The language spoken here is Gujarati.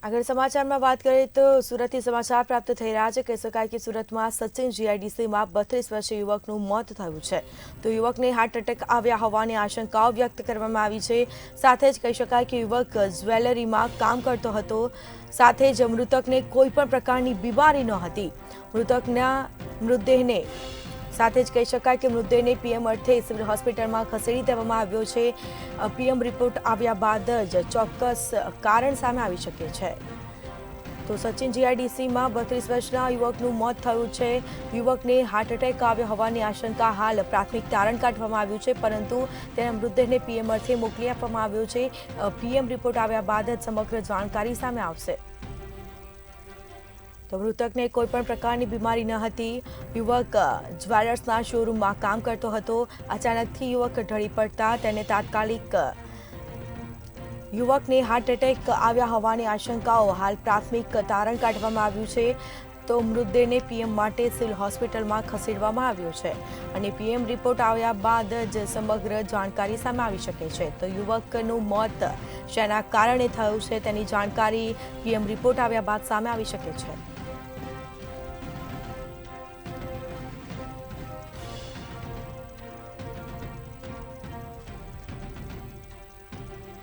આગળ સમાચારમાં વાત કરીએ તો સુરતથી સમાચાર પ્રાપ્ત થઈ રહ્યા છે. કહી શકાય કે સુરતમાં સચિન જીઆઈડીસીમાં 32 વર્ષીય યુવકનું મોત થયું છે. તો યુવકને હાર્ટ એટેક આવ્યા હોવાની આશંકાઓ વ્યક્ત કરવામાં આવી છે. સાથે જ કહી શકાય કે યુવક જ્વેલરીમાં કામ કરતો હતો. સાથે જ મૃતકને કોઈ પણ પ્રકારની બીમારી ન હતી. મૃતકના મૃતદેહને સાથે જ કહી શકાય કે મૃતદેહને પીએમ અર્થે સિવિલ હોસ્પિટલમાં ખસેડી દેવામાં આવ્યો છે. પીએમ રિપોર્ટ આવ્યા બાદ જ ચોક્કસ કારણ સામે આવી શકે છે. તો સચિન જીઆઈડીસીમાં 32 વર્ષના યુવકનું મોત થયું છે. યુવકને હાર્ટ એટેક આવ્યો હોવાની આશંકા હાલ પ્રાથમિક તારણ કાઢવામાં આવ્યું છે, પરંતુ તેના મૃતદેહને પીએમ અર્થે મોકલી આપવામાં આવ્યો છે. પીએમ રિપોર્ટ આવ્યા બાદ જ સમગ્ર જાણકારી સામે આવશે. તો મૃતકને કોઈ પણ પ્રકારની બીમારી ન હતી. યુવક જ્વેલર્સના શોરૂમમાં કામ કરતો હતો. અચાનકથી યુવક ઢળી પડતા તેને તાત્કાલિક યુવકને હાર્ટ એટેક આવ્યા હોવાની આશંકાઓ હાલ પ્રાથમિક તારણ કાઢવામાં આવ્યું છે. તો મૃતદેહને પીએમ માટે સિવિલ હોસ્પિટલમાં ખસેડવામાં આવ્યો છે અને પીએમ રિપોર્ટ આવ્યા બાદ જ સમગ્ર જાણકારી સામે આવી શકે છે. તો યુવકનું મોત શેના કારણે થયું છે તેની જાણકારી પીએમ રિપોર્ટ આવ્યા બાદ સામે આવી શકે છે.